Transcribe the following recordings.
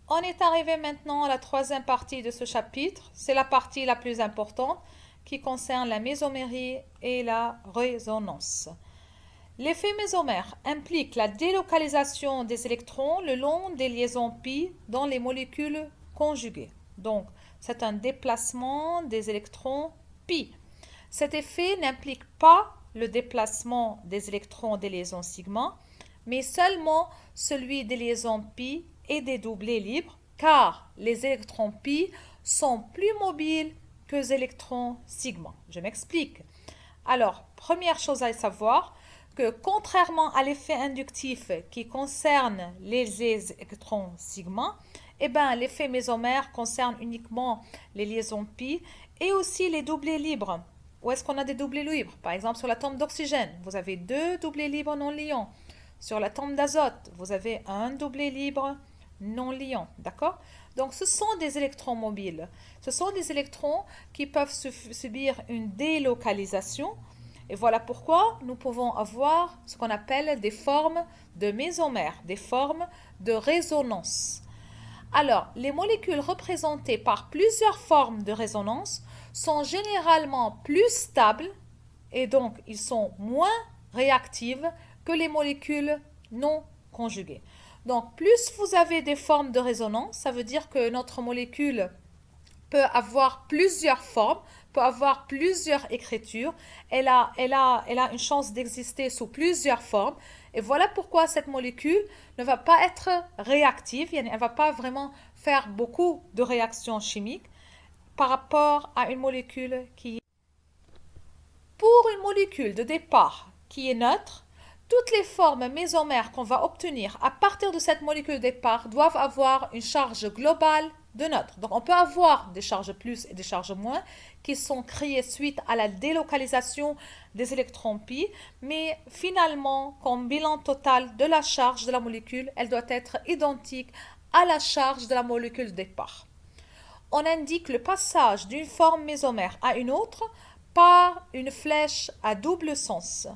On est arrivé maintenant à la troisième partie de ce chapitre. C'est la partie la plus importante qui concerne la mésomérie et la résonance. L'effet mésomère implique la délocalisation des électrons le long des liaisons pi dans les molécules conjuguées. Donc, c'est un déplacement des électrons pi. Cet effet n'implique pas le déplacement des électrons des liaisons sigma, mais seulement celui des liaisons pi et des doublés libres, car les électrons pi sont plus mobiles que les électrons sigma. Je m'explique. Alors, première chose à savoir, que contrairement à l'effet inductif qui concerne les électrons sigma, l'effet mésomère concerne uniquement les liaisons pi et aussi les doublés libres. Où est-ce qu'on a des doublés libres? Par exemple, sur l'atome d'oxygène, vous avez deux doublés libres non liants. Sur l'atome d'azote, vous avez un doublé libre non liant. D'accord? Donc, ce sont des électrons mobiles. Ce sont des électrons qui peuvent subir une délocalisation. Et voilà pourquoi nous pouvons avoir ce qu'on appelle des formes de mésomère, des formes de résonance. Alors, les molécules représentées par plusieurs formes de résonance sont généralement plus stables et donc ils sont moins réactives que les molécules non conjuguées. Donc, plus vous avez des formes de résonance, ça veut dire que notre molécule peut avoir plusieurs formes, peut avoir plusieurs écritures. Elle a une chance d'exister sous plusieurs formes. Et voilà pourquoi cette molécule ne va pas être réactive. Elle ne va pas vraiment faire beaucoup de réactions chimiques par rapport à une molécule qui est... Pour une molécule de départ qui est neutre, toutes les formes mésomères qu'on va obtenir à partir de cette molécule de départ doivent avoir une charge globale de neutre. Donc on peut avoir des charges plus et des charges moins qui sont créées suite à la délocalisation des électrons pi, mais finalement, comme bilan total de la charge de la molécule, elle doit être identique à la charge de la molécule de départ. On indique le passage d'une forme mésomère à une autre par une flèche à double sens.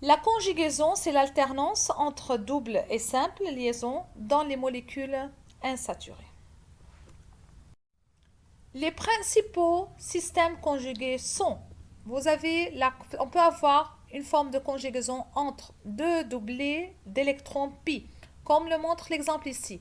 La conjugaison, c'est l'alternance entre double et simple liaison dans les molécules insaturées. Les principaux systèmes conjugués sont, on peut avoir une forme de conjugaison entre deux doublés d'électrons pi, comme le montre l'exemple ici.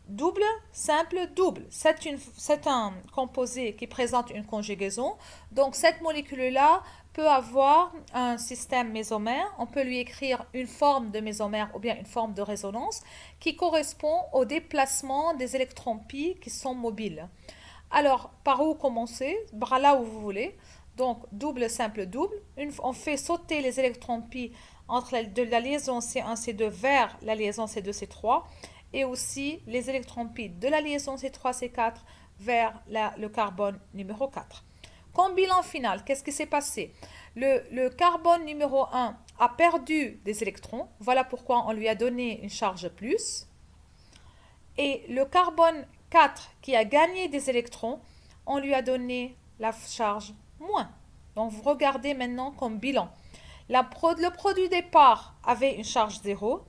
Double, simple, double. C'est un composé qui présente une conjugaison. Donc cette molécule-là peut avoir un système mésomère. On peut lui écrire une forme de mésomère ou bien une forme de résonance qui correspond au déplacement des électrons pi qui sont mobiles. Alors, par où commencer? Par là où vous voulez. Donc, double, simple, double. On fait sauter les électrons pi de la liaison C1, C2 vers la liaison C2, C3 et aussi les électrons pi de la liaison C3, C4 vers le carbone numéro 4. Comme bilan final, qu'est-ce qui s'est passé? Le carbone numéro 1 a perdu des électrons. Voilà pourquoi on lui a donné une charge plus. Et le carbone 4 qui a gagné des électrons, on lui a donné la charge moins. Donc vous regardez maintenant comme bilan. Le produit départ avait une charge 0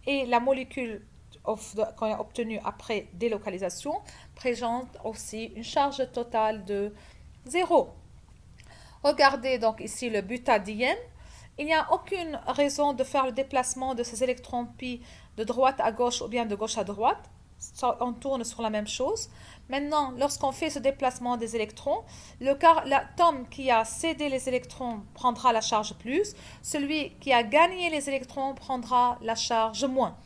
et la molécule qu'on a obtenue après délocalisation présente aussi une charge totale de 0. Regardez donc ici le butadiène. Il n'y a aucune raison de faire le déplacement de ces électrons pi de droite à gauche ou bien de gauche à droite. On tourne sur la même chose. Maintenant, lorsqu'on fait ce déplacement des électrons, l'atome qui a cédé les électrons prendra la charge plus, celui qui a gagné les électrons prendra la charge moins.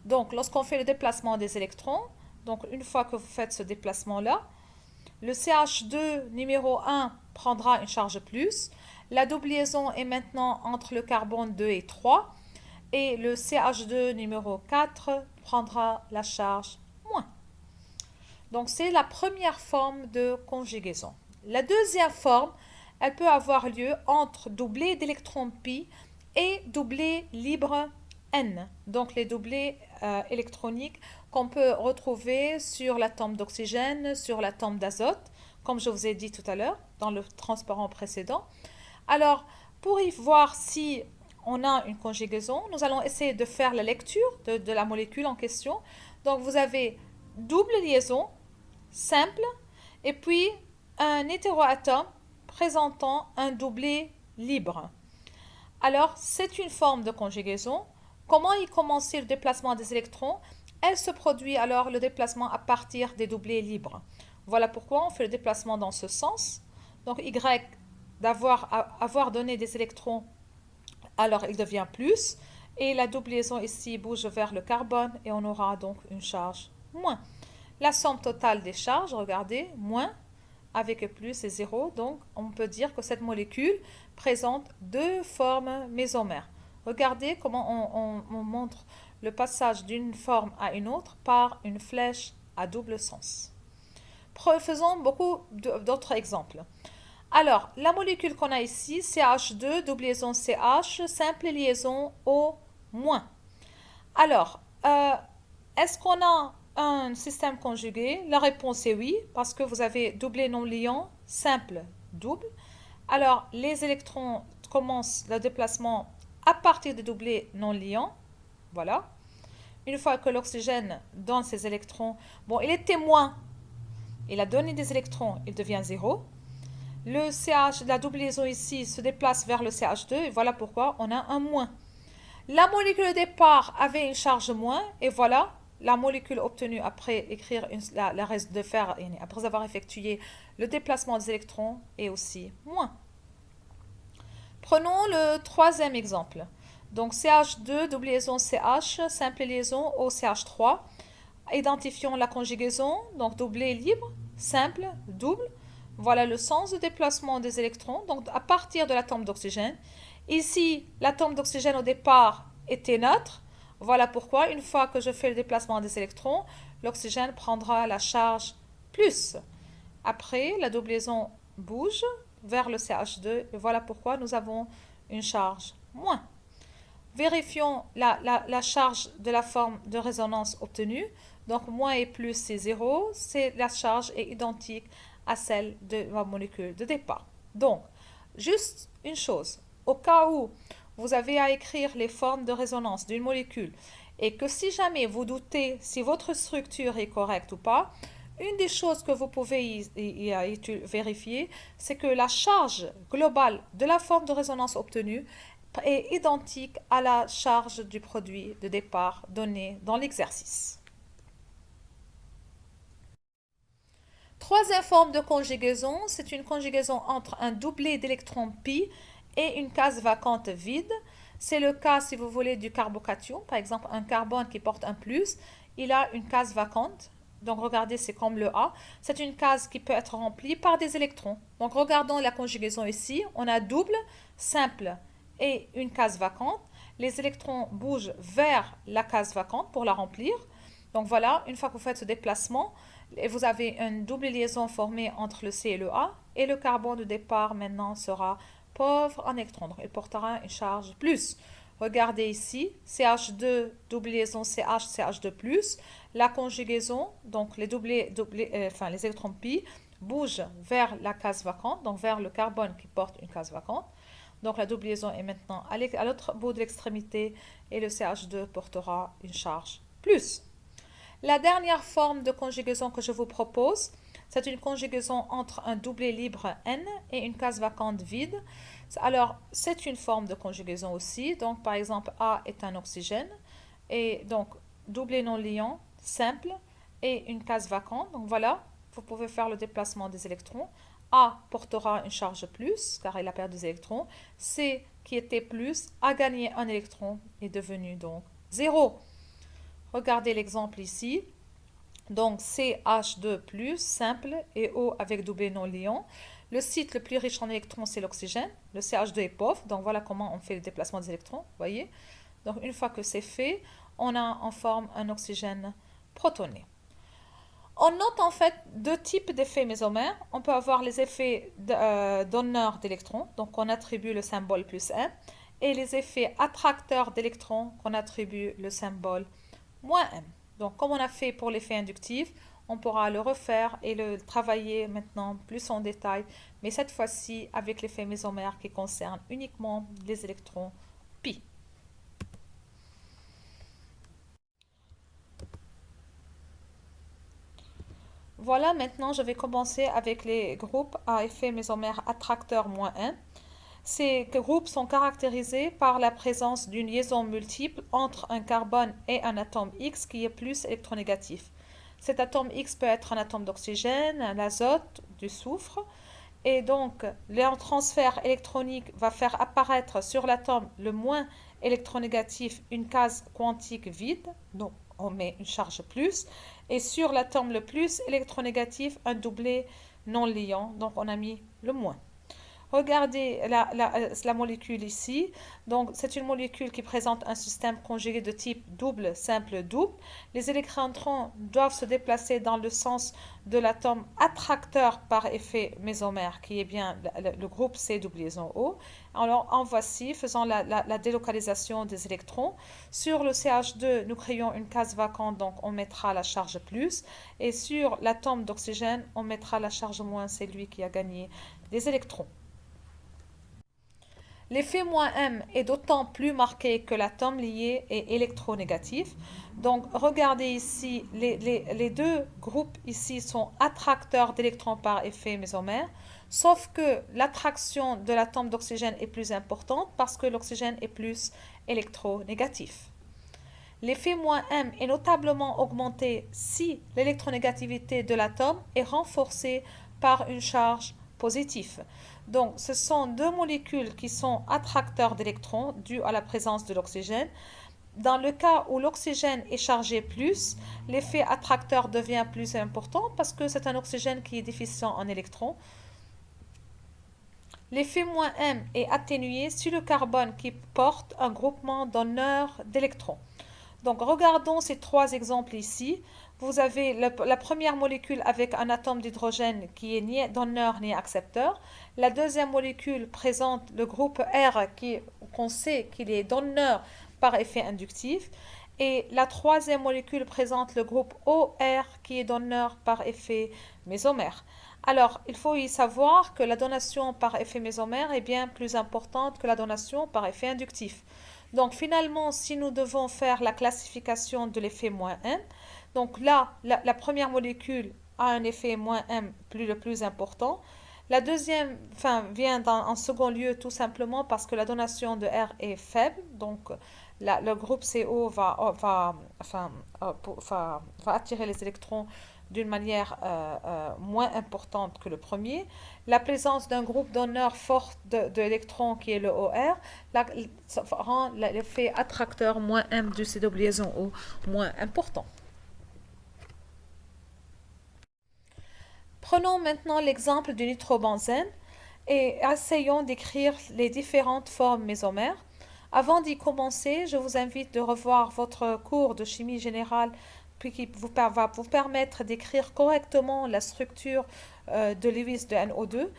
Donc, lorsqu'on fait le déplacement des électrons, donc une fois que vous faites ce déplacement-là, le CH2 numéro 1 prendra une charge plus. La double liaison est maintenant entre le carbone 2 et 3. Et le CH2 numéro 4 prendra la charge moins. Donc, c'est la première forme de conjugaison. La deuxième forme, elle peut avoir lieu entre doublés d'électrons pi et doublés libres N. Donc, les doublés électroniques qu'on peut retrouver sur l'atome d'oxygène, sur l'atome d'azote, comme je vous ai dit tout à l'heure dans le transparent précédent. Alors, pour y voir si on a une conjugaison. Nous allons essayer de faire la lecture de la molécule en question. Donc, vous avez double liaison, simple, et puis un hétéroatome présentant un doublé libre. Alors, c'est une forme de conjugaison. Comment y commencer le déplacement des électrons? Elle se produit alors le déplacement à partir des doublés libres. Voilà pourquoi on fait le déplacement dans ce sens. Donc, Y, avoir donné des électrons, alors il devient plus. Et la double liaison ici bouge vers le carbone et on aura donc une charge moins. La somme totale des charges, regardez, moins avec plus est 0. Donc, on peut dire que cette molécule présente deux formes mésomères. Regardez comment on montre le passage d'une forme à une autre par une flèche à double sens. Faisons beaucoup d'autres exemples. Alors, la molécule qu'on a ici, CH2, double liaison CH, simple liaison O-. Alors, est-ce qu'on a un système conjugué? La réponse est oui, parce que vous avez doublé non liant, simple, double. Alors, les électrons commencent le déplacement à partir de doublés non liants. Voilà. Une fois que l'oxygène donne ses électrons, bon, il était moins, il a donné des électrons, il devient 0. Le CH, la double liaison ici, se déplace vers le CH2, et voilà pourquoi on a un moins. La molécule de départ avait une charge moins, et voilà, la molécule obtenue après après avoir effectué le déplacement des électrons est aussi moins. Prenons le troisième exemple. Donc CH2, double liaison CH, simple liaison au CH3. Identifions la conjugaison, donc doublé libre, simple, double. Voilà le sens de déplacement des électrons, donc à partir de l'atome d'oxygène. Ici, l'atome d'oxygène au départ était neutre. Voilà pourquoi, une fois que je fais le déplacement des électrons, l'oxygène prendra la charge plus. Après, la double liaison bouge vers le CH2, et voilà pourquoi nous avons une charge moins. Vérifions la charge de la forme de résonance obtenue. Donc, moins et plus, c'est 0. La charge est identique à celle de la molécule de départ. Donc, juste une chose. Au cas où vous avez à écrire les formes de résonance d'une molécule et que si jamais vous doutez si votre structure est correcte ou pas, une des choses que vous pouvez vérifier, c'est que la charge globale de la forme de résonance obtenue est identique à la charge du produit de départ donné dans l'exercice. Troisième forme de conjugaison, c'est une conjugaison entre un doublé d'électrons pi et une case vacante vide. C'est le cas, si vous voulez, du carbocation. Par exemple, un carbone qui porte un plus, il a une case vacante. Donc, regardez, c'est comme le A. C'est une case qui peut être remplie par des électrons. Donc, regardons la conjugaison ici. On a double, simple et une case vacante. Les électrons bougent vers la case vacante pour la remplir. Donc, voilà, une fois que vous faites ce déplacement, vous avez une double liaison formée entre le C et le A. Et le carbone de départ, maintenant, sera pauvre en électrons. Donc, il portera une charge plus. Regardez ici, CH2, double liaison CH, CH2+. La conjugaison, donc les les électrons pi, bougent vers la case vacante, donc vers le carbone qui porte une case vacante. Donc la double liaison est maintenant à l'autre bout de l'extrémité et le CH2 portera une charge plus. La dernière forme de conjugaison que je vous propose, c'est une conjugaison entre un doublé libre N et une case vacante vide. Alors, c'est une forme de conjugaison aussi. Donc, par exemple, A est un oxygène. Et donc, doublé non liant, simple, et une case vacante. Donc, voilà, vous pouvez faire le déplacement des électrons. A portera une charge plus, car il a perdu des électrons. C, qui était plus, a gagné un électron, est devenu donc 0. Regardez l'exemple ici. Donc, CH2+, simple, et O avec doublé non liant. Le site le plus riche en électrons, c'est l'oxygène. Le CH2 est pauvre, donc voilà comment on fait le déplacement des électrons, voyez. Donc, une fois que c'est fait, on a en forme un oxygène protoné. On note en fait deux types d'effets mésomères. On peut avoir les effets donneurs d'électrons, donc on attribue le symbole plus 1, et les effets attracteurs d'électrons, qu'on attribue le symbole moins 1. Donc, comme on a fait pour l'effet inductif, on pourra le refaire et le travailler maintenant plus en détail, mais cette fois-ci avec l'effet mésomère qui concerne uniquement les électrons pi. Voilà, maintenant je vais commencer avec les groupes à effet mésomère attracteur -1. Ces groupes sont caractérisés par la présence d'une liaison multiple entre un carbone et un atome X qui est plus électronégatif. Cet atome X peut être un atome d'oxygène, l'azote, du soufre. Et donc, le transfert électronique va faire apparaître sur l'atome le moins électronégatif une case quantique vide. Donc, on met une charge plus. Et sur l'atome le plus électronégatif, un doublet non liant. Donc, on a mis le moins. Regardez la molécule ici. Donc, c'est une molécule qui présente un système conjugué de type double, simple, double. Les électrons doivent se déplacer dans le sens de l'atome attracteur par effet mésomère, qui est bien le groupe C double liaison O. Alors, en voici, faisant la délocalisation des électrons. Sur le CH2, nous créons une case vacante, donc on mettra la charge plus. Et sur l'atome d'oxygène, on mettra la charge moins, c'est lui qui a gagné des électrons. L'effet -M est d'autant plus marqué que l'atome lié est électronégatif. Donc, regardez ici, les deux groupes ici sont attracteurs d'électrons par effet mésomère, sauf que l'attraction de l'atome d'oxygène est plus importante parce que l'oxygène est plus électronégatif. L'effet -M est notablement augmenté si l'électronégativité de l'atome est renforcée par une charge positive. Donc, ce sont deux molécules qui sont attracteurs d'électrons dus à la présence de l'oxygène. Dans le cas où l'oxygène est chargé plus, l'effet attracteur devient plus important parce que c'est un oxygène qui est déficient en électrons. L'effet -M est atténué si le carbone qui porte un groupement donneur d'électrons. Donc, regardons ces trois exemples ici. Vous avez la première molécule avec un atome d'hydrogène qui est ni donneur ni accepteur. La deuxième molécule présente le groupe R qu'on sait qu'il est donneur par effet inductif. Et la troisième molécule présente le groupe OR qui est donneur par effet mésomère. Alors, il faut y savoir que la donation par effet mésomère est bien plus importante que la donation par effet inductif. Donc, finalement, si nous devons faire la classification de l'effet -M, donc là, la première molécule a un effet -M le plus important. La deuxième vient en second lieu tout simplement parce que la donation de R est faible. Donc, le groupe CO va attirer les électrons d'une manière moins importante que le premier. La présence d'un groupe donneur fort d'électrons qui est le OR rend l'effet attracteur -M du C double liaison O moins important. Prenons maintenant l'exemple du nitrobenzène et essayons d'écrire les différentes formes mésomères. Avant d'y commencer, je vous invite de revoir votre cours de chimie générale qui va vous permettre d'écrire correctement la structure de Lewis de NO2.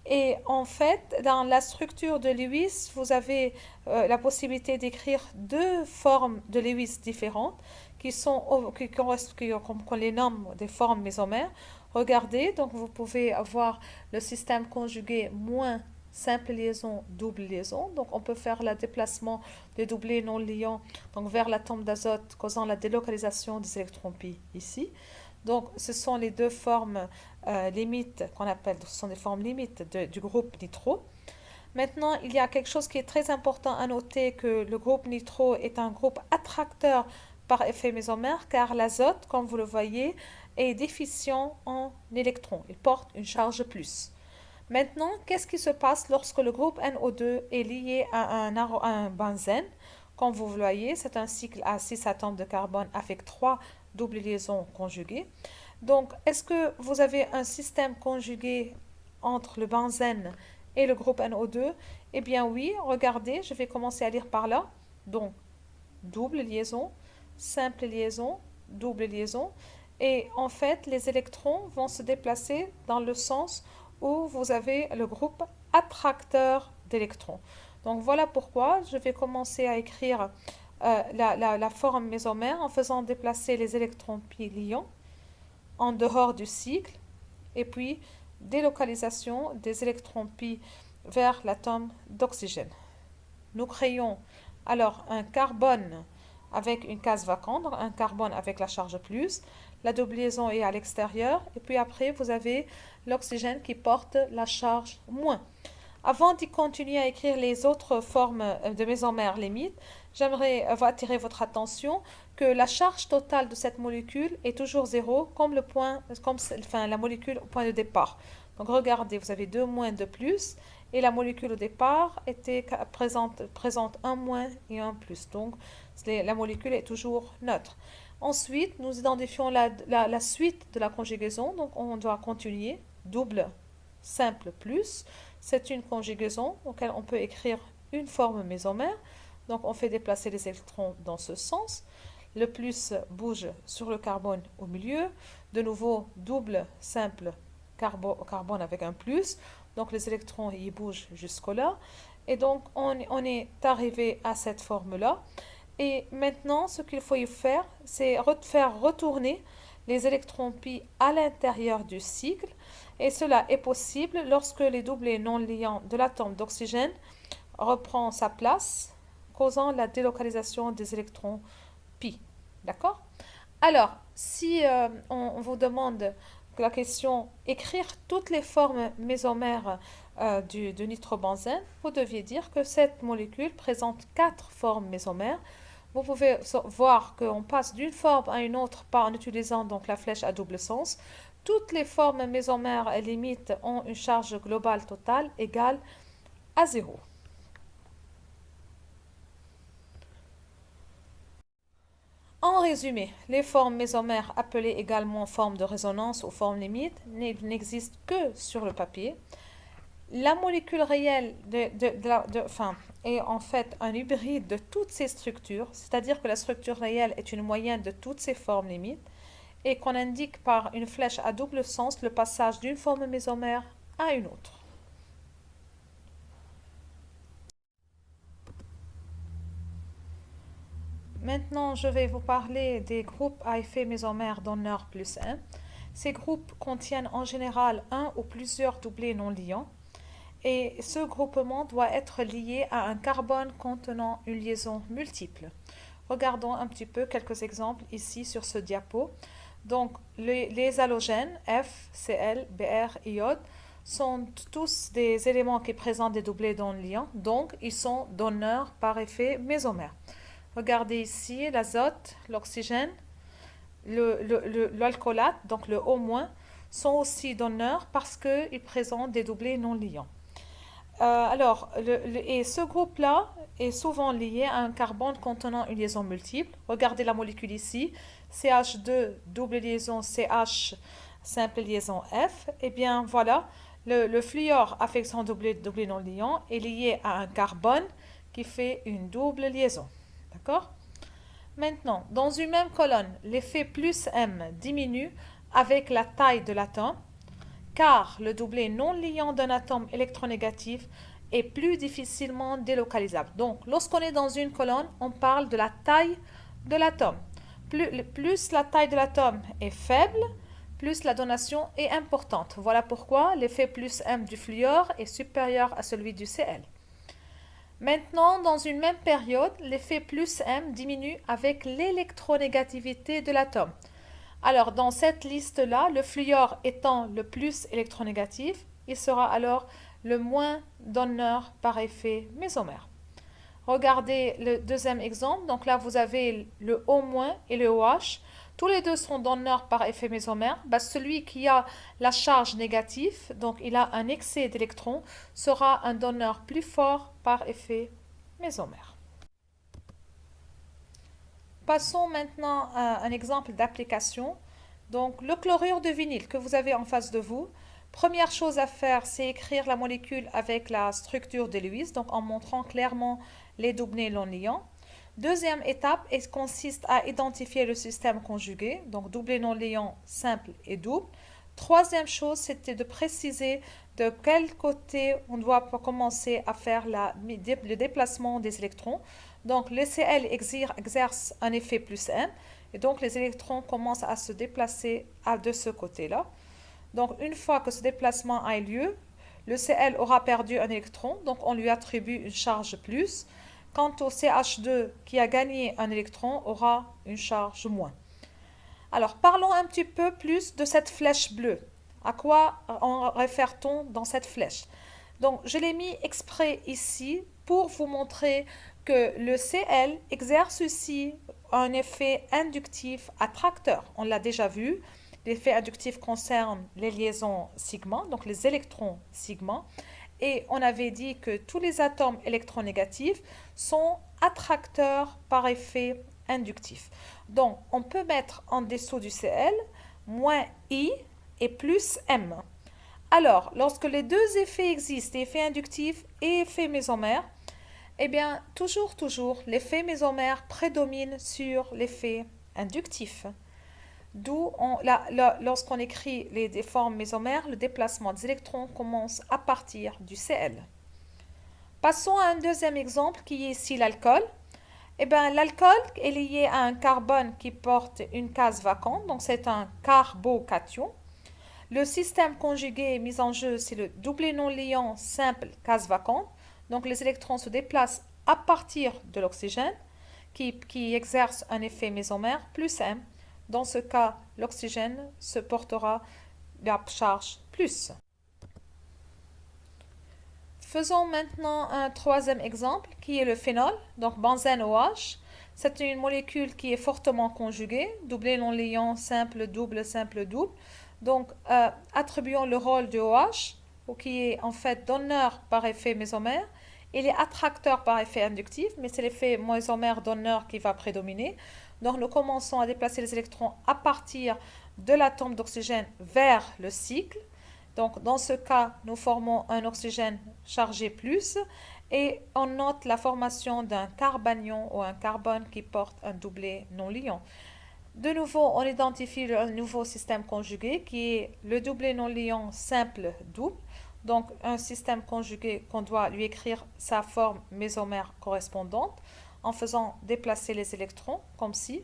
Et en fait, dans la structure de Lewis, vous avez la possibilité d'écrire deux formes de Lewis différentes qu'on les nomme des formes mésomères. Regardez, donc vous pouvez avoir le système conjugué moins simple liaison, double liaison. Donc on peut faire le déplacement des doublés non liants donc vers l'atome d'azote causant la délocalisation des électrons pi ici. Donc ce sont les deux formes limites qu'on appelle, ce sont des formes limites du groupe nitro. Maintenant, il y a quelque chose qui est très important à noter, que le groupe nitro est un groupe attracteur par effet mésomère car l'azote, comme vous le voyez, est déficient en électrons. Il porte une charge plus. Maintenant, qu'est-ce qui se passe lorsque le groupe NO2 est lié à un benzène? Comme vous le voyez, c'est un cycle à 6 atomes de carbone avec 3 doubles liaisons conjuguées. Donc, est-ce que vous avez un système conjugué entre le benzène et le groupe NO2? Eh bien oui, regardez, je vais commencer à lire par là. Donc, double liaison, simple liaison, double liaison. Et en fait, les électrons vont se déplacer dans le sens où vous avez le groupe attracteur d'électrons. Donc voilà pourquoi je vais commencer à écrire la forme mésomère en faisant déplacer les électrons pi liants en dehors du cycle et puis délocalisation des électrons pi vers l'atome d'oxygène. Nous créons Alors, un carbone avec une case vacante, donc un carbone avec la charge plus, la double liaison est à l'extérieur, et puis après, vous avez l'oxygène qui porte la charge moins. Avant d'y continuer à écrire les autres formes de mésomères limites, j'aimerais attirer votre attention que la charge totale de cette molécule est toujours zéro, comme la molécule au point de départ. Donc regardez, vous avez deux moins de plus, et la molécule au départ présente un moins et un plus. Donc la molécule est toujours neutre. Ensuite, nous identifions la suite de la conjugaison. Donc on doit continuer. Double, simple, plus. C'est une conjugaison auquel on peut écrire une forme mésomère. Donc on fait déplacer les électrons dans ce sens. Le plus bouge sur le carbone au milieu. De nouveau, double, simple, carbone avec un plus. Donc les électrons y bougent jusque-là. Et donc on est arrivé à cette forme-là. Et maintenant, ce qu'il faut y faire, c'est faire retourner les électrons pi à l'intérieur du cycle. Et cela est possible lorsque les doublés non liants de l'atome d'oxygène reprend sa place, causant la délocalisation des électrons pi. D'accord? Alors, si on vous demande la question écrire toutes les formes mésomères de nitrobenzène, vous deviez dire que cette molécule présente 4 formes mésomères. Vous pouvez voir qu'on passe d'une forme à une autre en utilisant donc la flèche à double sens. Toutes les formes mésomères limites ont une charge globale totale égale à 0. En résumé, les formes mésomères appelées également formes de résonance ou formes limites n'existent que sur le papier. La molécule réelle est en fait un hybride de toutes ces structures, c'est-à-dire que la structure réelle est une moyenne de toutes ces formes limites et qu'on indique par une flèche à double sens le passage d'une forme mésomère à une autre. Maintenant, je vais vous parler des groupes à effet mésomère donneur plus 1. Ces groupes contiennent en général un ou plusieurs doublés non liants. Et ce groupement doit être lié à un carbone contenant une liaison multiple. Regardons un petit peu quelques exemples ici sur ce diapo. Donc, les halogènes F, Cl, Br, iode sont tous des éléments qui présentent des doublés non liants, donc ils sont donneurs par effet mésomère. Regardez ici l'azote, l'oxygène, l'alcoolate, donc le O-, sont aussi donneurs parce qu'ils présentent des doublés non liants. Et ce groupe-là est souvent lié à un carbone contenant une liaison multiple. Regardez la molécule ici, CH2, double liaison CH, simple liaison F. Eh bien, voilà, le fluor avec son doublé non liant est lié à un carbone qui fait une double liaison. D'accord? Maintenant, dans une même colonne, l'effet plus M diminue avec la taille de l'atome, car le doublé non liant d'un atome électronégatif est plus difficilement délocalisable. Donc, lorsqu'on est dans une colonne, on parle de la taille de l'atome. Plus la taille de l'atome est faible, plus la donation est importante. Voilà pourquoi l'effet plus M du fluor est supérieur à celui du Cl. Maintenant, dans une même période, l'effet plus M diminue avec l'électronégativité de l'atome. Alors, dans cette liste-là, le fluor étant le plus électronégatif, il sera alors le moins donneur par effet mésomère. Regardez le deuxième exemple. Donc là, vous avez le O- et le OH. Tous les deux sont donneurs par effet mésomère. Celui qui a la charge négative, donc il a un excès d'électrons, sera un donneur plus fort par effet mésomère. Passons maintenant à un exemple d'application. Donc, le chlorure de vinyle que vous avez en face de vous, première chose à faire, c'est écrire la molécule avec la structure de Lewis, donc en montrant clairement les doublés non liants. Deuxième étape consiste à identifier le système conjugué, donc doublé non liant simple et double. Troisième chose, c'était de préciser de quel côté on doit commencer à faire le déplacement des électrons. Donc, le Cl exerce un effet plus M, et donc les électrons commencent à se déplacer de ce côté-là. Donc, une fois que ce déplacement a eu lieu, le Cl aura perdu un électron, donc on lui attribue une charge plus. quant au CH2 qui a gagné un électron aura une charge moins. Alors, parlons un petit peu plus de cette flèche bleue. À quoi en réfère-t-on dans cette flèche? Donc, je l'ai mis exprès ici pour vous montrer que le Cl exerce ici un effet inductif attracteur. On l'a déjà vu. L'effet inductif concerne les liaisons sigma, donc les électrons sigma. Et on avait dit que tous les atomes électronégatifs sont attracteurs par effet inductif. Donc, on peut mettre en dessous du Cl moins I et plus M. Alors, lorsque les deux effets existent, effet inductif et effet mésomère, eh bien, toujours, l'effet mésomère prédomine sur l'effet inductif. D'où, lorsqu'on écrit les formes mésomères, le déplacement des électrons commence à partir du Cl. Passons à un deuxième exemple qui est ici l'alcool. Eh bien, l'alcool est lié à un carbone qui porte une case vacante, donc c'est un carbocation. Le système conjugué mis en jeu, c'est le doublet non liant simple case vacante. Donc les électrons se déplacent à partir de l'oxygène qui exerce un effet mésomère plus M. Dans ce cas, l'oxygène se portera la charge plus. Faisons maintenant un troisième exemple qui est le phénol, donc benzène OH. C'est une molécule qui est fortement conjuguée, doublet non liant, simple, double, simple, double. Donc, attribuons le rôle de OH, qui est en fait donneur par effet mésomère. Il est attracteur par effet inductif, mais c'est l'effet mésomère-donneur qui va prédominer. Donc, nous commençons à déplacer les électrons à partir de l'atome d'oxygène vers le cycle. Donc, dans ce cas, nous formons un oxygène chargé plus et on note la formation d'un carbanion ou un carbone qui porte un doublet non liant. De nouveau, on identifie le nouveau système conjugué qui est le doublet non liant simple double. Donc, un système conjugué qu'on doit lui écrire sa forme mésomère correspondante en faisant déplacer les électrons, comme si.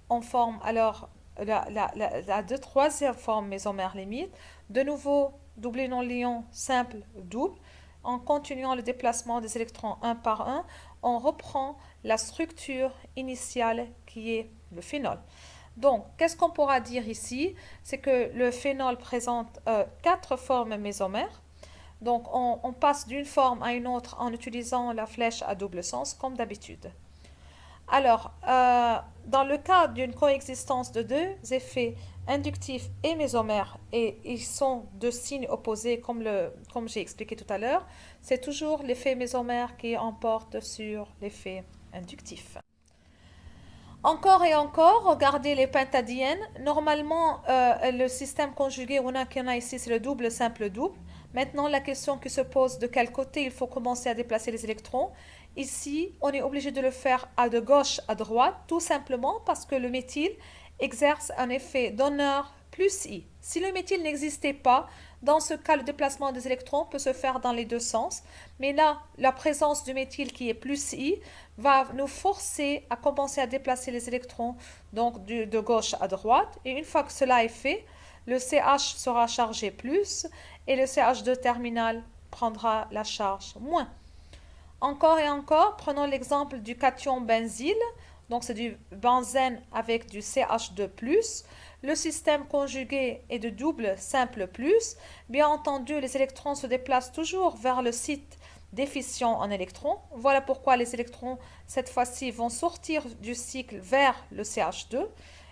On forme alors la troisième forme mésomère limite. De nouveau, doublet non liant simple double. En continuant le déplacement des électrons un par un, on reprend la structure initiale qui est le phénol. Donc, qu'est-ce qu'on pourra dire ici? C'est que le phénol présente 4 formes mésomères. Donc, on passe d'une forme à une autre en utilisant la flèche à double sens, comme d'habitude. Alors, dans le cas d'une coexistence de deux effets inductifs et mésomères, et ils sont de signes opposés comme j'ai expliqué tout à l'heure, c'est toujours l'effet mésomère qui emporte sur l'effet inductif. Encore et encore, regardez les pentadiènes. Normalement, le système conjugué qu'il y en a ici, c'est le double, simple, double. Maintenant, la question qui se pose, de quel côté il faut commencer à déplacer les électrons. Ici, on est obligé de le faire de gauche à droite, tout simplement parce que le méthyle exerce un effet donneur plus I. Si le méthyle n'existait pas, dans ce cas, le déplacement des électrons peut se faire dans les deux sens. Mais là, la présence du méthyle qui est plus I va nous forcer à commencer à déplacer les électrons donc de gauche à droite. Et une fois que cela est fait, le CH sera chargé plus et le CH2 terminal prendra la charge moins. Encore et encore, prenons l'exemple du cation benzyle. Donc c'est du benzène avec du CH2+. Le système conjugué est de double simple plus. Bien entendu, les électrons se déplacent toujours vers le site déficient en électrons. Voilà pourquoi les électrons, cette fois-ci, vont sortir du cycle vers le CH2.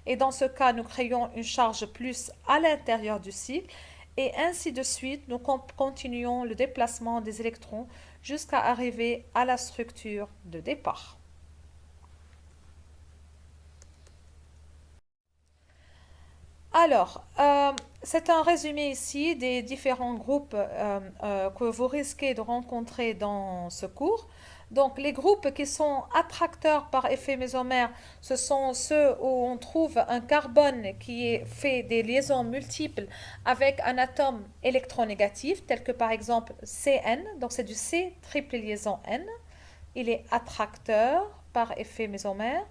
Et dans ce cas, nous créons une charge plus à l'intérieur du cycle. Et ainsi de suite, nous continuons le déplacement des électrons jusqu'à arriver à la structure de départ. Alors, c'est un résumé ici des différents groupes que vous risquez de rencontrer dans ce cours. Donc, les groupes qui sont attracteurs par effet mésomère, ce sont ceux où on trouve un carbone qui fait des liaisons multiples avec un atome électronégatif, tel que par exemple Cn. Donc, c'est du C triple liaison N. Il est attracteur par effet mésomère.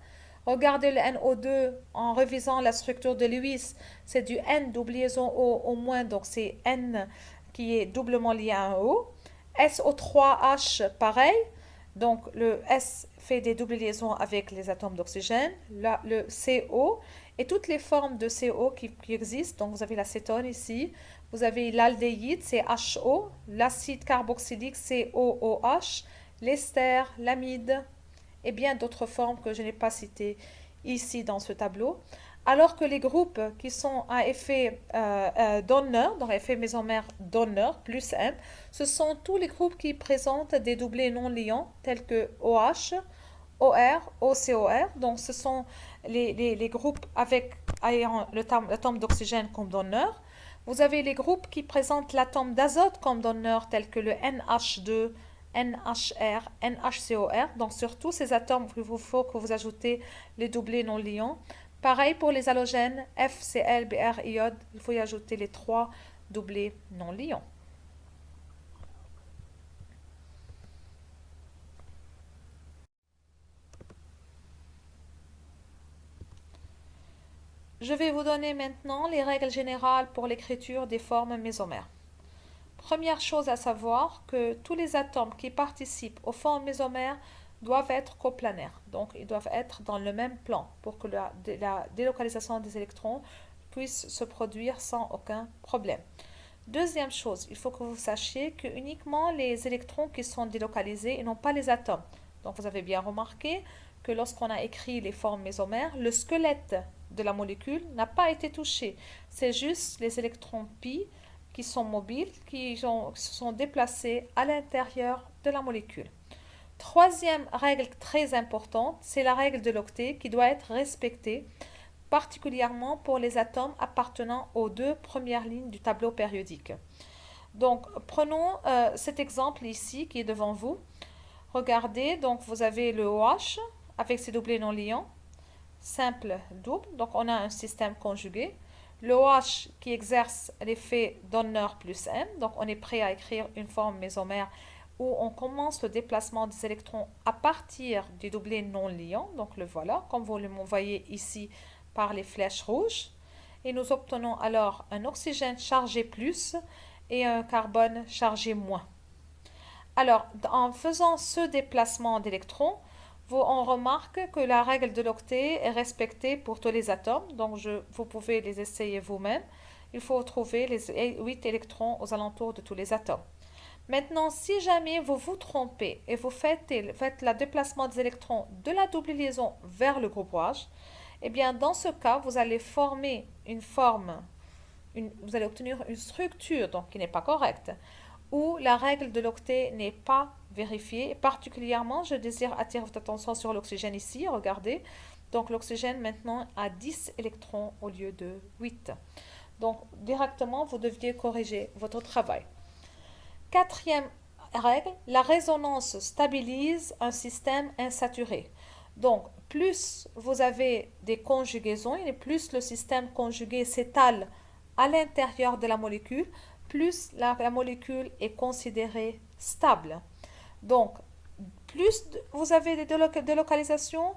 Regardez le NO2 en revisant la structure de Lewis, c'est du N double liaison O au moins, donc c'est N qui est doublement lié à un O. SO3H, pareil, Donc, le S fait des doubles liaisons avec les atomes d'oxygène, le CO et toutes les formes de CO qui existent. Donc, vous avez l'acétone ici, vous avez l'aldéhyde, c'est HO, l'acide carboxylique, c'est OOH, l'ester, l'amide et bien d'autres formes que je n'ai pas citées ici dans ce tableau. Alors que les groupes qui sont à effet donneur, donc effet mésomère donneur, plus M, ce sont tous les groupes qui présentent des doublés non liants, tels que OH, OR, OCOR. Donc ce sont les groupes ayant l'atome d'oxygène comme donneur. Vous avez les groupes qui présentent l'atome d'azote comme donneur, tels que le NH2, NHR, NHCOR. Donc sur tous ces atomes, il vous faut que vous ajoutez les doublés non liants. Pareil pour les halogènes, FCl, Br, iode, il faut y ajouter les 3 doublés non liants. Je vais vous donner maintenant les règles générales pour l'écriture des formes mésomères. Première chose à savoir que tous les atomes qui participent aux formes mésomères doivent être coplanaires. Donc, ils doivent être dans le même plan pour que la délocalisation des électrons puisse se produire sans aucun problème. Deuxième chose, il faut que vous sachiez que uniquement les électrons qui sont délocalisés et non pas les atomes. Donc, vous avez bien remarqué que lorsqu'on a écrit les formes mésomères, le squelette de la molécule n'a pas été touché. C'est juste les électrons pi qui sont mobiles, qui se sont déplacés à l'intérieur de la molécule. Troisième règle très importante, c'est la règle de l'octet qui doit être respectée, particulièrement pour les atomes appartenant aux 2 premières lignes du tableau périodique. Donc, prenons cet exemple ici qui est devant vous. Regardez, donc vous avez le OH avec ses doublés non liants, simple double, donc on a un système conjugué. Le OH qui exerce l'effet donneur plus M, donc on est prêt à écrire une forme mésomère où on commence le déplacement des électrons à partir du doublé non liant, donc le voilà, comme vous le voyez ici par les flèches rouges, et nous obtenons alors un oxygène chargé plus et un carbone chargé moins. Alors, en faisant ce déplacement d'électrons, on remarque que la règle de l'octet est respectée pour tous les atomes, donc vous pouvez les essayer vous-même. Il faut trouver les 8 électrons aux alentours de tous les atomes. Maintenant, si jamais vous vous trompez et vous faites le déplacement des électrons de la double liaison vers le groupe OH, eh bien, dans ce cas, vous allez former vous allez obtenir une structure donc, qui n'est pas correcte, où la règle de l'octet n'est pas vérifiée. Et particulièrement, je désire attirer votre attention sur l'oxygène ici. Regardez, donc l'oxygène maintenant a 10 électrons au lieu de 8. Donc, directement, vous deviez corriger votre travail. Quatrième règle, la résonance stabilise un système insaturé. Donc, plus vous avez des conjugaisons et plus le système conjugué s'étale à l'intérieur de la molécule, plus la molécule est considérée stable. Donc, plus vous avez des délocalisations,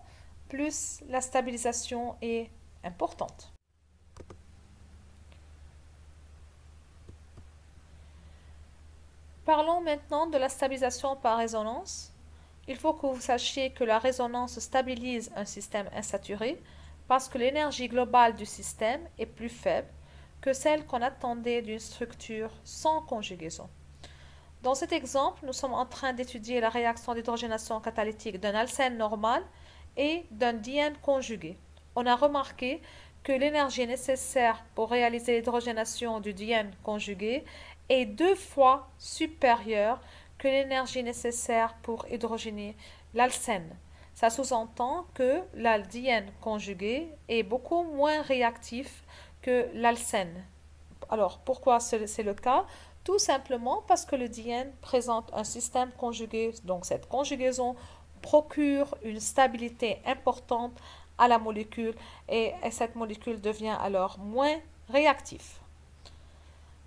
plus la stabilisation est importante. Parlons maintenant de la stabilisation par résonance. Il faut que vous sachiez que la résonance stabilise un système insaturé parce que l'énergie globale du système est plus faible que celle qu'on attendait d'une structure sans conjugaison. Dans cet exemple, nous sommes en train d'étudier la réaction d'hydrogénation catalytique d'un alcène normal et d'un diène conjugué. On a remarqué que l'énergie nécessaire pour réaliser l'hydrogénation du diène conjugué est 2 fois supérieure que l'énergie nécessaire pour hydrogéner l'alcène. Ça sous-entend que l'aldiène conjugué est beaucoup moins réactif que l'alcène. Alors, pourquoi c'est le cas? Tout simplement parce que le diène présente un système conjugué, donc cette conjugaison procure une stabilité importante à la molécule et cette molécule devient alors moins réactive.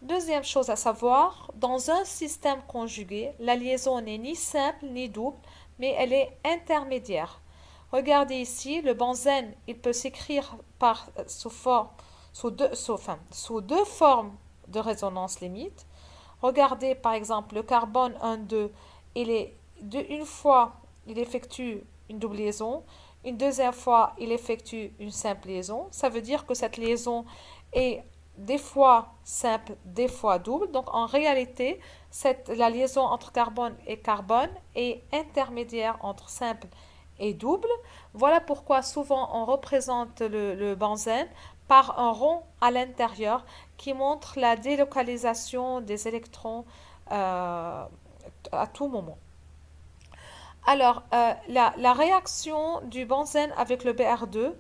Deuxième chose à savoir, dans un système conjugué, la liaison n'est ni simple ni double, mais elle est intermédiaire. Regardez ici, le benzène, il peut s'écrire sous deux formes de résonance limite. Regardez par exemple le carbone 1,2, il est une fois il effectue une double liaison. Une deuxième fois, il effectue une simple liaison. Ça veut dire que cette liaison est des fois simple, des fois double. Donc en réalité, la liaison entre carbone et carbone est intermédiaire entre simple et double. Voilà pourquoi souvent on représente le benzène par un rond à l'intérieur qui montre la délocalisation des électrons à tout moment. Alors, la réaction du benzène avec le Br2,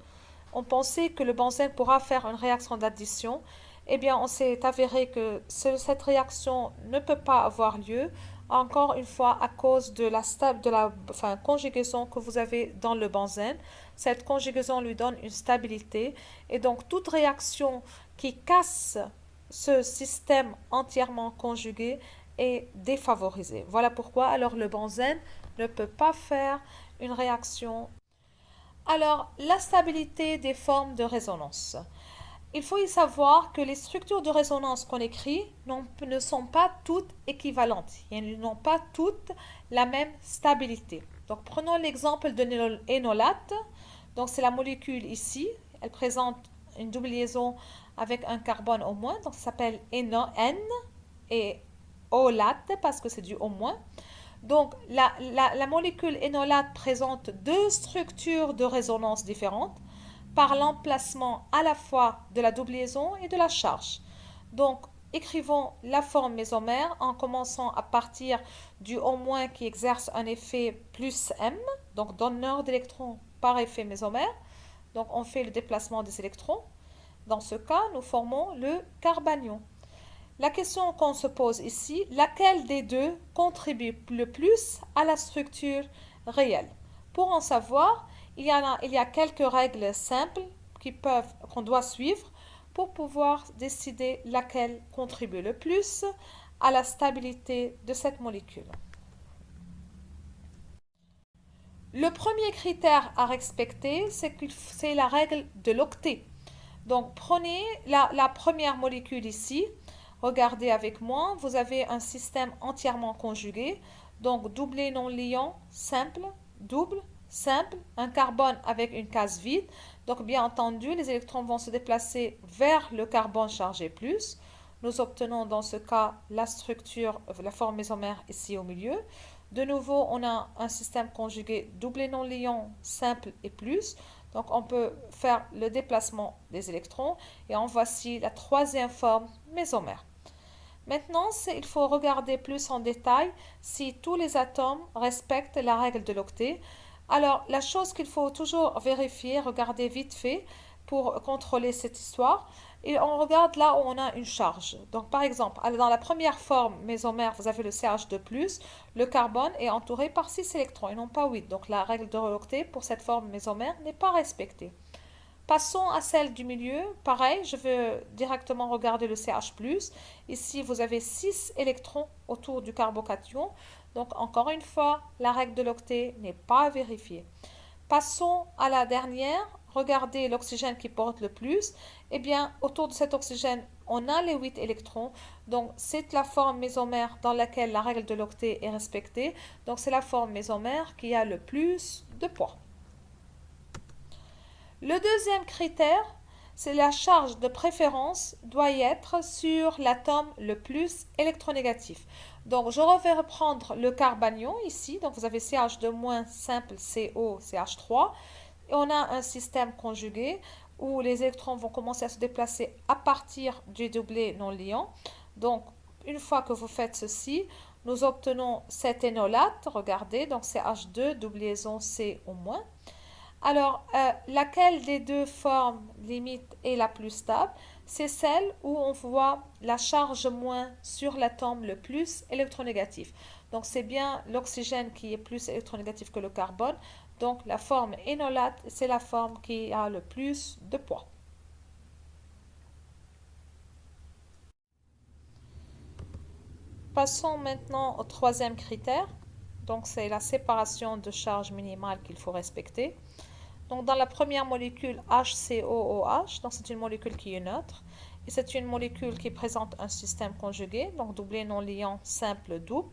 on pensait que le benzène pourra faire une réaction d'addition. Eh bien, on s'est avéré que cette réaction ne peut pas avoir lieu, encore une fois, à cause de la conjugaison que vous avez dans le benzène. Cette conjugaison lui donne une stabilité. Et donc, toute réaction qui casse ce système entièrement conjugué est défavorisée. Voilà pourquoi, alors, le benzène ne peut pas faire une réaction. Alors, la stabilité des formes de résonance. Il faut y savoir que les structures de résonance qu'on écrit ne sont pas toutes équivalentes. Elles n'ont pas toutes la même stabilité. Donc, prenons l'exemple de l'énolate. Donc, c'est la molécule ici. Elle présente une double liaison avec un carbone au moins. Donc, ça s'appelle N et olate parce que c'est du au moins. Donc, la molécule énolate présente deux structures de résonance différentes par l'emplacement à la fois de la double liaison et de la charge. Donc, écrivons la forme mésomère en commençant à partir du O- qui exerce un effet plus M, donc donneur d'électrons par effet mésomère. Donc, on fait le déplacement des électrons. Dans ce cas, nous formons le carbanion. La question qu'on se pose ici, laquelle des deux contribue le plus à la structure réelle? Pour en savoir, il y a quelques règles simples qu'on doit suivre pour pouvoir décider laquelle contribue le plus à la stabilité de cette molécule. Le premier critère à respecter, c'est la règle de l'octet. Donc, prenez la première molécule ici. Regardez avec moi, vous avez un système entièrement conjugué. Donc, doublé non liant, simple, double, simple, un carbone avec une case vide. Donc, bien entendu, les électrons vont se déplacer vers le carbone chargé plus. Nous obtenons dans ce cas la structure, la forme mésomère ici au milieu. De nouveau, on a un système conjugué doublé non liant, simple et plus. Donc, on peut faire le déplacement des électrons. Et en voici la troisième forme mésomère. Maintenant, il faut regarder plus en détail si tous les atomes respectent la règle de l'octet. Alors, la chose qu'il faut toujours vérifier, regarder vite fait pour contrôler cette histoire, et on regarde là où on a une charge. Donc, par exemple, dans la première forme mésomère, vous avez le CH2+, le carbone est entouré par 6 électrons et non pas 8. Donc, la règle de l'octet pour cette forme mésomère n'est pas respectée. Passons à celle du milieu. Pareil, je veux directement regarder le CH+. Ici, vous avez 6 électrons autour du carbocation. Donc, encore une fois, la règle de l'octet n'est pas vérifiée. Passons à la dernière. Regardez l'oxygène qui porte le plus. Eh bien, autour de cet oxygène, on a les 8 électrons. Donc, c'est la forme mésomère dans laquelle la règle de l'octet est respectée. Donc, c'est la forme mésomère qui a le plus de poids. Le deuxième critère, c'est la charge de préférence doit être sur l'atome le plus électronégatif. Donc, je vais reprendre le carbanion ici. Donc, vous avez CH2- simple CO, CH3. Et on a un système conjugué où les électrons vont commencer à se déplacer à partir du doublé non liant. Donc, une fois que vous faites ceci, nous obtenons cet énolate. Regardez, donc CH2, double liaison C au moins. Alors, laquelle des deux formes limite est la plus stable? C'est celle où on voit la charge moins sur l'atome le plus électronégatif. Donc, c'est bien l'oxygène qui est plus électronégatif que le carbone. Donc, la forme énolate, c'est la forme qui a le plus de poids. Passons maintenant au troisième critère. Donc, c'est la séparation de charge minimale qu'il faut respecter. Donc, dans la première molécule HCOOH, donc c'est une molécule qui est neutre. Et c'est une molécule qui présente un système conjugué, donc doublé non liant simple double.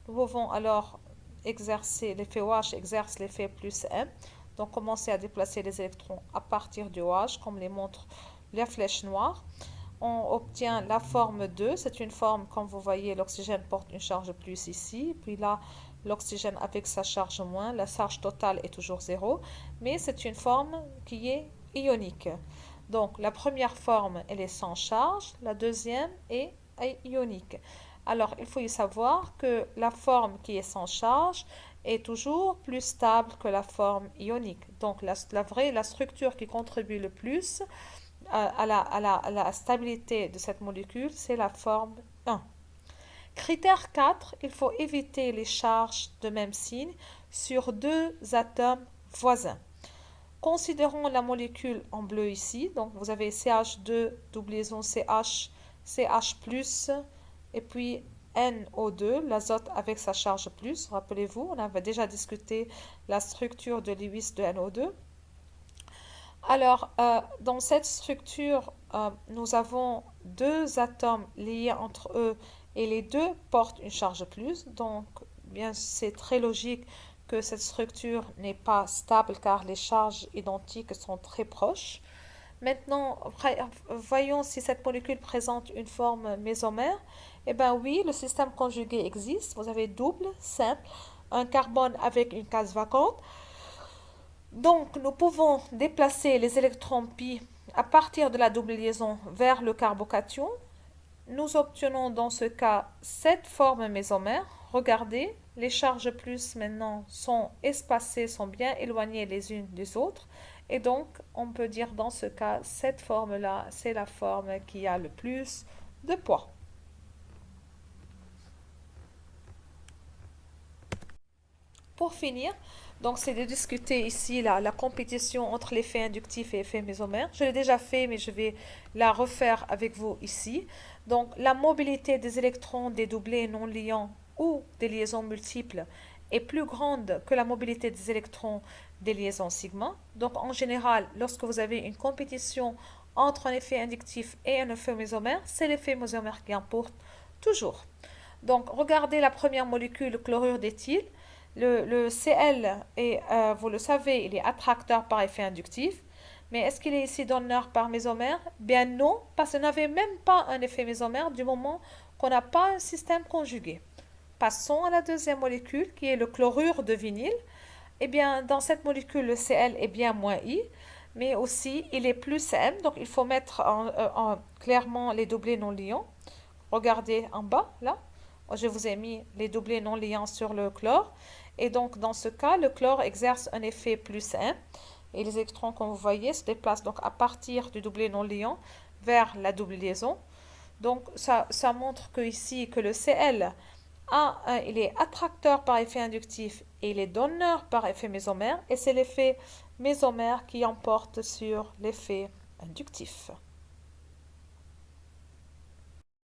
Nous pouvons alors l'effet OH exerce l'effet plus M. Donc, commencez à déplacer les électrons à partir du OH, comme les montre la flèche noire. On obtient la forme 2. C'est une forme, comme vous voyez, l'oxygène porte une charge plus ici. Puis là, l'oxygène avec sa charge moins. La charge totale est toujours 0. Mais c'est une forme qui est ionique. Donc, la première forme, elle est sans charge. La deuxième est ionique. Alors, il faut y savoir que la forme qui est sans charge est toujours plus stable que la forme ionique. Donc, la structure qui contribue le plus à la stabilité de cette molécule, c'est la forme 1. Critère 4, il faut éviter les charges de même signe sur deux atomes voisins. Considérons la molécule en bleu ici. Donc, vous avez CH2, double liaison CH, CH+, et puis NO2, l'azote avec sa charge plus. Rappelez-vous, on avait déjà discuté la structure de Lewis de NO2. Alors, dans cette structure, nous avons deux atomes liés entre eux et les deux portent une charge plus. Donc, bien, c'est très logique que cette structure n'est pas stable car les charges identiques sont très proches. Maintenant, voyons si cette molécule présente une forme mésomère. Eh bien oui, le système conjugué existe. Vous avez double, simple, un carbone avec une case vacante. Donc, nous pouvons déplacer les électrons pi à partir de la double liaison vers le carbocation. Nous obtenons dans ce cas cette forme mésomère. Regardez, les charges plus maintenant sont espacées, sont bien éloignées les unes des autres. Et donc, on peut dire dans ce cas, cette forme-là, c'est la forme qui a le plus de poids. Pour finir, donc c'est de discuter ici la compétition entre l'effet inductif et l'effet mésomère. Je l'ai déjà fait, mais je vais la refaire avec vous ici. Donc, la mobilité des électrons des doublés non liants ou des liaisons multiples est plus grande que la mobilité des électrons des liaisons sigma. Donc, en général, lorsque vous avez une compétition entre un effet inductif et un effet mésomère, c'est l'effet mésomère qui emporte toujours. Donc, regardez la première molécule, le chlorure d'éthyle. Le Cl, vous le savez, il est attracteur par effet inductif. Mais est-ce qu'il est ici donneur par mésomère? Bien non, parce qu'on n'avait même pas un effet mésomère du moment qu'on n'a pas un système conjugué. Passons à la deuxième molécule qui est le chlorure de vinyle. Eh bien, dans cette molécule, le Cl est bien moins I, mais aussi il est plus M, donc il faut mettre clairement les doublés non liants. Regardez en bas, là. Je vous ai mis les doublés non liants sur le chlore. Et donc, dans ce cas, le chlore exerce un effet plus 1. Et les électrons, comme vous voyez, se déplacent donc à partir du doublé non liant vers la double liaison. Donc, ça montre que ici, que le Cl, il est attracteur par effet inductif et il est donneur par effet mésomère. Et c'est l'effet mésomère qui emporte sur l'effet inductif.